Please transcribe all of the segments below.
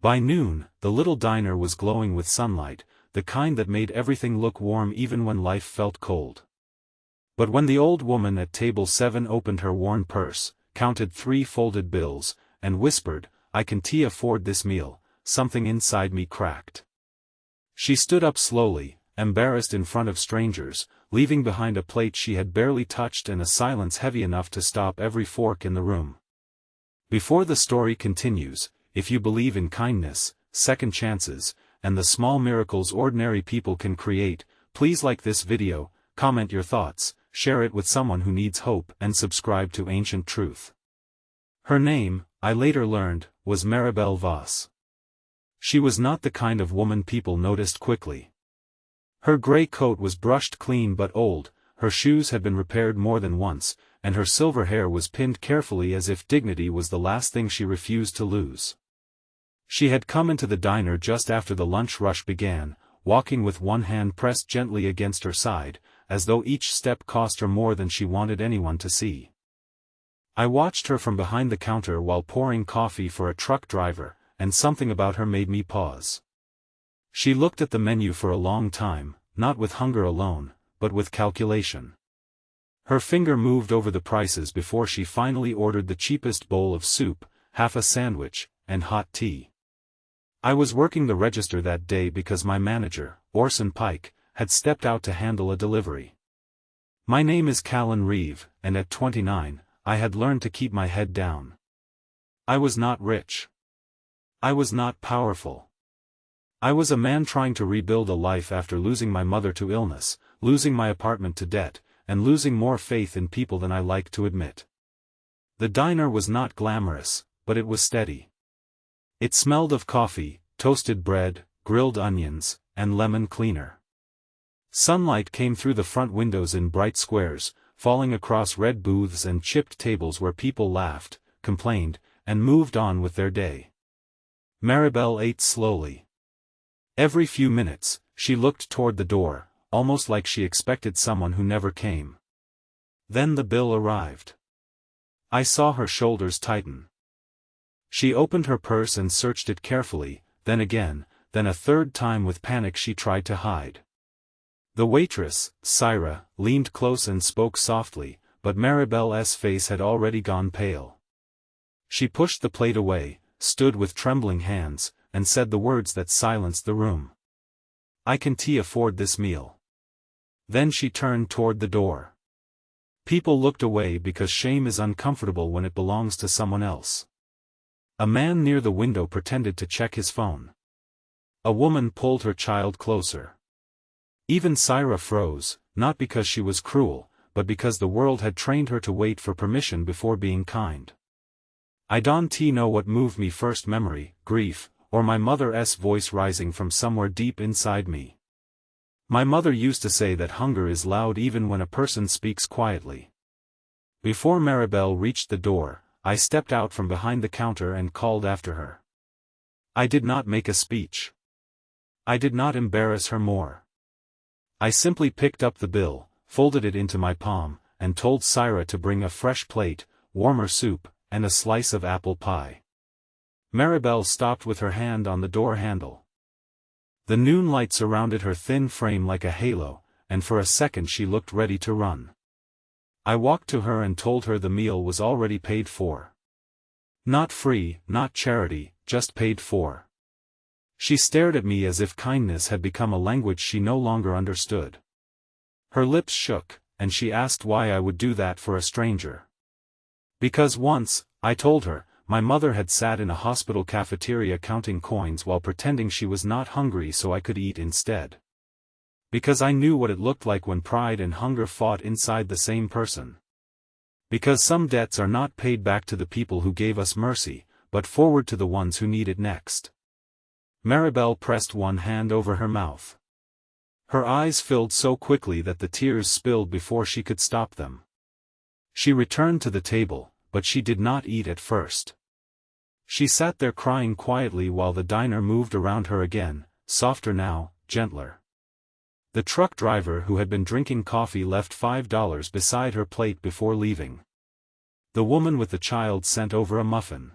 By noon, the little diner was glowing with sunlight, the kind that made everything look warm even when life felt cold. But when the old woman at table 7 opened her worn purse, counted 3 folded bills, and whispered, "I can't afford this meal," something inside me cracked. She stood up slowly, embarrassed in front of strangers, leaving behind a plate she had barely touched and a silence heavy enough to stop every fork in the room. Before the story continues, if you believe in kindness, second chances, and the small miracles ordinary people can create, please like this video, comment your thoughts, share it with someone who needs hope, and subscribe to Ancient Truth. Her name, I later learned, was Maribel Voss. She was not the kind of woman people noticed quickly. Her gray coat was brushed clean but old, her shoes had been repaired more than once, and her silver hair was pinned carefully as if dignity was the last thing she refused to lose. She had come into the diner just after the lunch rush began, walking with one hand pressed gently against her side, as though each step cost her more than she wanted anyone to see. I watched her from behind the counter while pouring coffee for a truck driver, and something about her made me pause. She looked at the menu for a long time, not with hunger alone, but with calculation. Her finger moved over the prices before she finally ordered the cheapest bowl of soup, half a sandwich, and hot tea. I was working the register that day because my manager, Orson Pike, had stepped out to handle a delivery. My name is Callan, and at 29, I had learned to keep my head down. I was not rich. I was not powerful. I was a man trying to rebuild a life after losing my mother to illness, losing my apartment to debt, and losing more faith in people than I liked to admit. The diner was not glamorous, but it was steady. It smelled of coffee, toasted bread, grilled onions, and lemon cleaner. Sunlight came through the front windows in bright squares, falling across red booths and chipped tables where people laughed, complained, and moved on with their day. Maribel ate slowly. Every few minutes, she looked toward the door, almost like she expected someone who never came. Then the bill arrived. I saw her shoulders tighten. She opened her purse and searched it carefully, then again, then a third time with panic she tried to hide. The waitress, Syra, leaned close and spoke softly, but Maribel's face had already gone pale. She pushed the plate away, stood with trembling hands, and said the words that silenced the room. "I can't afford this meal." Then she turned toward the door. People looked away because shame is uncomfortable when it belongs to someone else. A man near the window pretended to check his phone. A woman pulled her child closer. Even Syra froze, not because she was cruel, but because the world had trained her to wait for permission before being kind. I don't know what moved me first, memory, grief, or my mother's voice rising from somewhere deep inside me. My mother used to say that hunger is loud even when a person speaks quietly. Before Maribel reached the door, I stepped out from behind the counter and called after her. I did not make a speech. I did not embarrass her more. I simply picked up the bill, folded it into my palm, and told Syra to bring a fresh plate, warmer soup, and a slice of apple pie. Maribel stopped with her hand on the door handle. The noon light surrounded her thin frame like a halo, and for a second she looked ready to run. I walked to her and told her the meal was already paid for. Not free, not charity, just paid for. She stared at me as if kindness had become a language she no longer understood. Her lips shook, and she asked why I would do that for a stranger. Because once, I told her, my mother had sat in a hospital cafeteria counting coins while pretending she was not hungry so I could eat instead. Because I knew what it looked like when pride and hunger fought inside the same person. Because some debts are not paid back to the people who gave us mercy, but forward to the ones who need it next. Maribel pressed one hand over her mouth. Her eyes filled so quickly that the tears spilled before she could stop them. She returned to the table, but she did not eat at first. She sat there crying quietly while the diner moved around her again, softer now, gentler. The truck driver who had been drinking coffee left $5 beside her plate before leaving. The woman with the child sent over a muffin.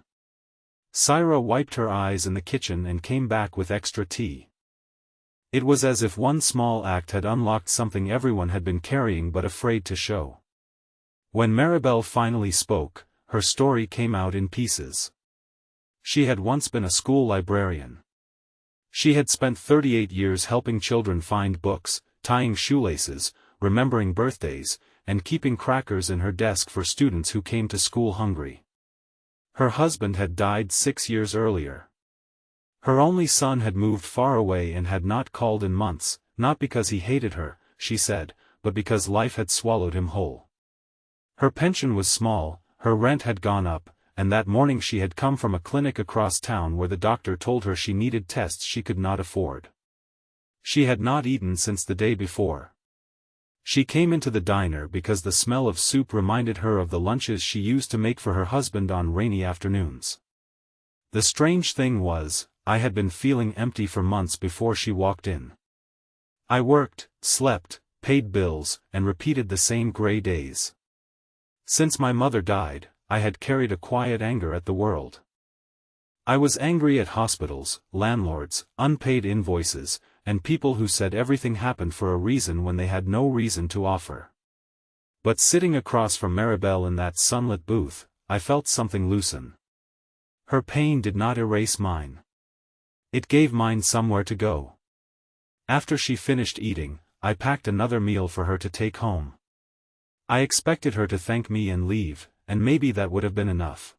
Syra wiped her eyes in the kitchen and came back with extra tea. It was as if one small act had unlocked something everyone had been carrying but afraid to show. When Maribel finally spoke, her story came out in pieces. She had once been a school librarian. She had spent 38 years helping children find books, tying shoelaces, remembering birthdays, and keeping crackers in her desk for students who came to school hungry. Her husband had died 6 years earlier. Her only son had moved far away and had not called in months, not because he hated her, she said, but because life had swallowed him whole. Her pension was small, her rent had gone up, and that morning she had come from a clinic across town where the doctor told her she needed tests she could not afford. She had not eaten since the day before. She came into the diner because the smell of soup reminded her of the lunches she used to make for her husband on rainy afternoons. The strange thing was, I had been feeling empty for months before she walked in. I worked, slept, paid bills, and repeated the same gray days. Since my mother died, I had carried a quiet anger at the world. I was angry at hospitals, landlords, unpaid invoices, and people who said everything happened for a reason when they had no reason to offer. But sitting across from Maribel in that sunlit booth, I felt something loosen. Her pain did not erase mine. It gave mine somewhere to go. After she finished eating, I packed another meal for her to take home. I expected her to thank me and leave, and maybe that would have been enough.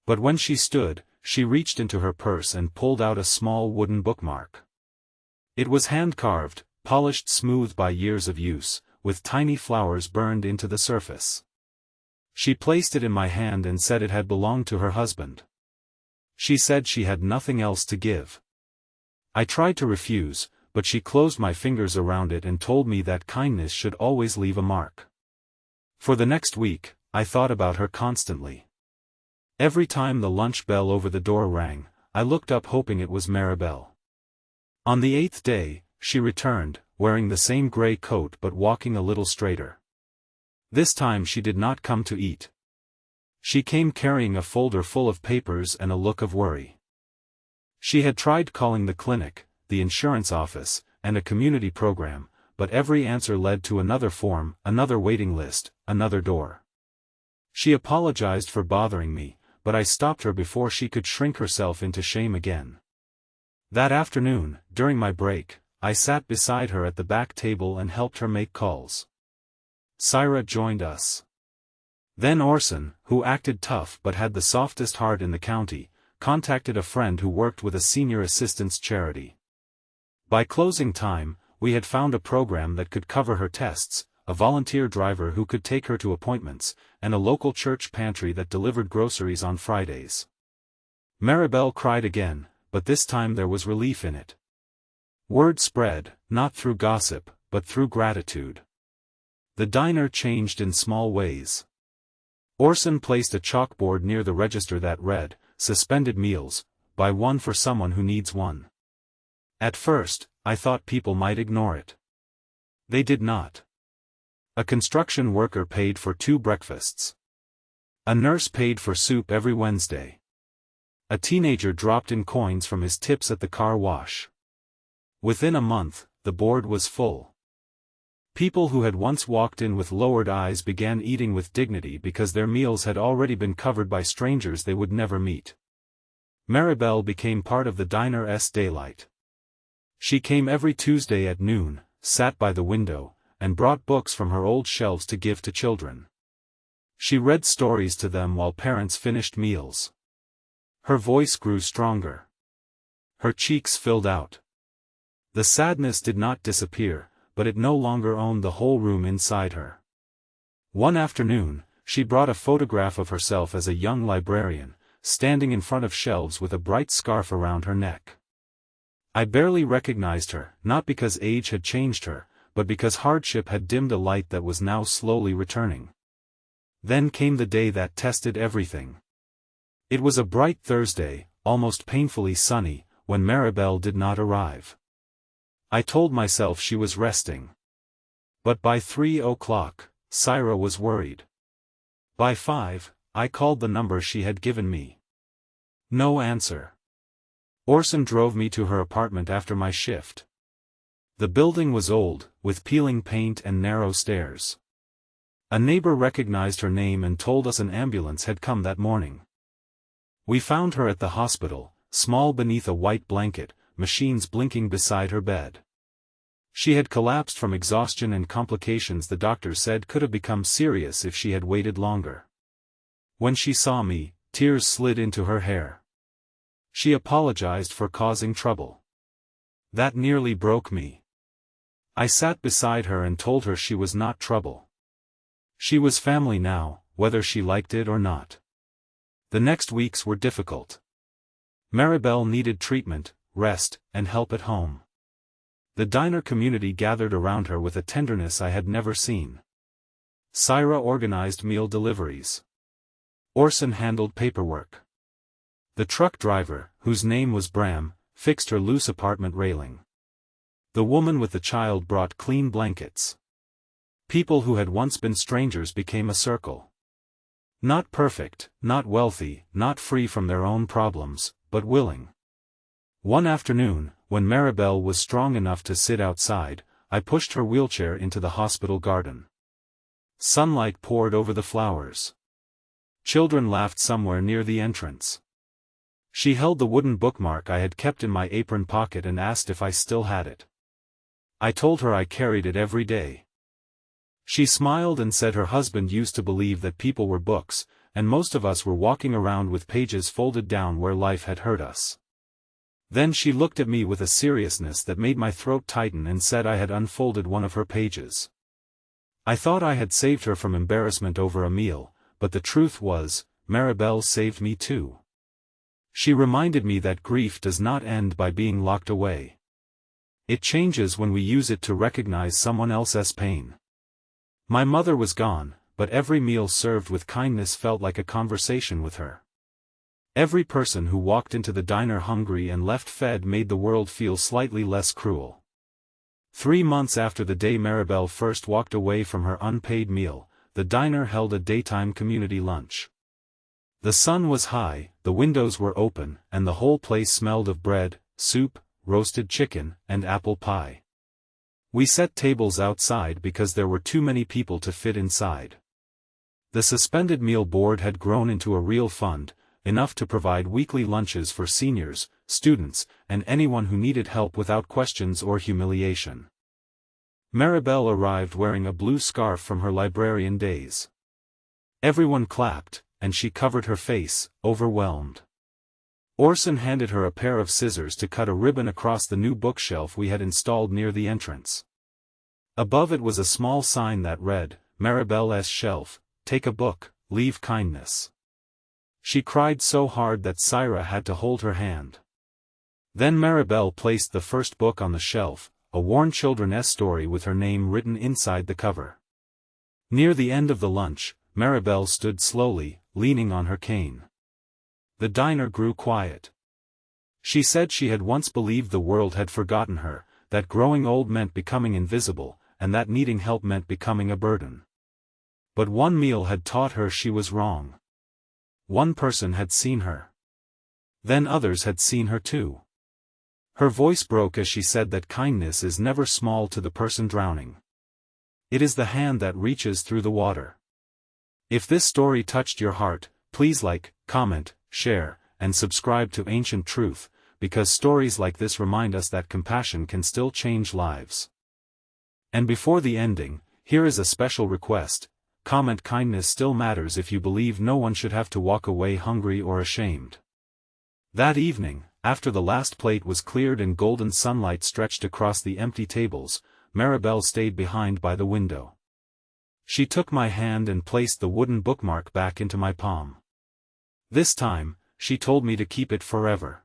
But when she stood, she reached into her purse and pulled out a small wooden bookmark. It was hand-carved, polished smooth by years of use, with tiny flowers burned into the surface. She placed it in my hand and said it had belonged to her husband. She said she had nothing else to give. I tried to refuse, but she closed my fingers around it and told me that kindness should always leave a mark. For the next week, I thought about her constantly. Every time the lunch bell over the door rang, I looked up hoping it was Maribel. On the 8th day, she returned, wearing the same gray coat but walking a little straighter. This time she did not come to eat. She came carrying a folder full of papers and a look of worry. She had tried calling the clinic, the insurance office, and a community program, but every answer led to another form, another waiting list, another door. She apologized for bothering me, but I stopped her before she could shrink herself into shame again. That afternoon, during my break, I sat beside her at the back table and helped her make calls. Syra joined us. Then Orson, who acted tough but had the softest heart in the county, contacted a friend who worked with a senior assistance charity. By closing time, we had found a program that could cover her tests, a volunteer driver who could take her to appointments, and a local church pantry that delivered groceries on Fridays. Maribel cried again, but this time there was relief in it. Word spread, not through gossip, but through gratitude. The diner changed in small ways. Orson placed a chalkboard near the register that read, "Suspended meals, buy one for someone who needs one." At first, I thought people might ignore it. They did not. A construction worker paid for 2 breakfasts. A nurse paid for soup every Wednesday. A teenager dropped in coins from his tips at the car wash. Within a month, the board was full. People who had once walked in with lowered eyes began eating with dignity because their meals had already been covered by strangers they would never meet. Maribel became part of the diner's daylight. She came every Tuesday at noon, sat by the window, and brought books from her old shelves to give to children. She read stories to them while parents finished meals. Her voice grew stronger. Her cheeks filled out. The sadness did not disappear, but it no longer owned the whole room inside her. One afternoon, she brought a photograph of herself as a young librarian, standing in front of shelves with a bright scarf around her neck. I barely recognized her, not because age had changed her, but because hardship had dimmed a light that was now slowly returning. Then came the day that tested everything. It was a bright Thursday, almost painfully sunny, when Maribel did not arrive. I told myself she was resting. But by 3 o'clock, Syra was worried. By 5, I called the number she had given me. No answer. Orson drove me to her apartment after my shift. The building was old, with peeling paint and narrow stairs. A neighbor recognized her name and told us an ambulance had come that morning. We found her at the hospital, small beneath a white blanket, machines blinking beside her bed. She had collapsed from exhaustion and complications the doctors said could have become serious if she had waited longer. When she saw me, tears slid into her hair. She apologized for causing trouble. That nearly broke me. I sat beside her and told her she was not trouble. She was family now, whether she liked it or not. The next weeks were difficult. Maribel needed treatment, rest, and help at home. The diner community gathered around her with a tenderness I had never seen. Syra organized meal deliveries. Orson handled paperwork. The truck driver, whose name was Bram, fixed her loose apartment railing. The woman with the child brought clean blankets. People who had once been strangers became a circle. Not perfect, not wealthy, not free from their own problems, but willing. One afternoon, when Maribel was strong enough to sit outside, I pushed her wheelchair into the hospital garden. Sunlight poured over the flowers. Children laughed somewhere near the entrance. She held the wooden bookmark I had kept in my apron pocket and asked if I still had it. I told her I carried it every day. She smiled and said her husband used to believe that people were books, and most of us were walking around with pages folded down where life had hurt us. Then she looked at me with a seriousness that made my throat tighten and said I had unfolded one of her pages. I thought I had saved her from embarrassment over a meal, but the truth was, Maribel saved me too. She reminded me that grief does not end by being locked away. It changes when we use it to recognize someone else's pain. My mother was gone, but every meal served with kindness felt like a conversation with her. Every person who walked into the diner hungry and left fed made the world feel slightly less cruel. 3 months after the day Maribel first walked away from her unpaid meal, the diner held a daytime community lunch. The sun was high, the windows were open, and the whole place smelled of bread, soup, roasted chicken, and apple pie. We set tables outside because there were too many people to fit inside. The suspended meal board had grown into a real fund, enough to provide weekly lunches for seniors, students, and anyone who needed help without questions or humiliation. Maribel arrived wearing a blue scarf from her librarian days. Everyone clapped, and she covered her face, overwhelmed. Orson handed her a pair of scissors to cut a ribbon across the new bookshelf we had installed near the entrance. Above it was a small sign that read, Maribel's shelf, take a book, leave kindness. She cried so hard that Syra had to hold her hand. Then Maribel placed the first book on the shelf, a worn children's story with her name written inside the cover. Near the end of the lunch, Maribel stood slowly, leaning on her cane. The diner grew quiet. She said she had once believed the world had forgotten her, that growing old meant becoming invisible, and that needing help meant becoming a burden. But one meal had taught her she was wrong. One person had seen her. Then others had seen her too. Her voice broke as she said that kindness is never small to the person drowning. It is the hand that reaches through the water. If this story touched your heart, please like, comment, share, and subscribe to Ancient Truth, because stories like this remind us that compassion can still change lives. And before the ending, here is a special request: comment kindness still matters if you believe no one should have to walk away hungry or ashamed. That evening, after the last plate was cleared and golden sunlight stretched across the empty tables, Maribel stayed behind by the window. She took my hand and placed the wooden bookmark back into my palm. This time, she told me to keep it forever.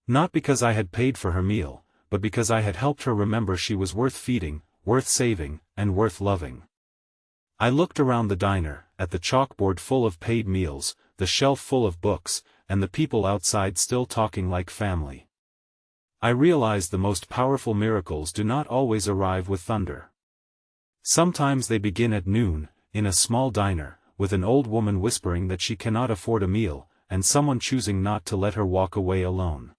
Not because I had paid for her meal, but because I had helped her remember she was worth feeding, worth saving, and worth loving. I looked around the diner, at the chalkboard full of paid meals, the shelf full of books, and the people outside still talking like family. I realized the most powerful miracles do not always arrive with thunder. Sometimes they begin at noon, in a small diner, with an old woman whispering that she cannot afford a meal, and someone choosing not to let her walk away alone.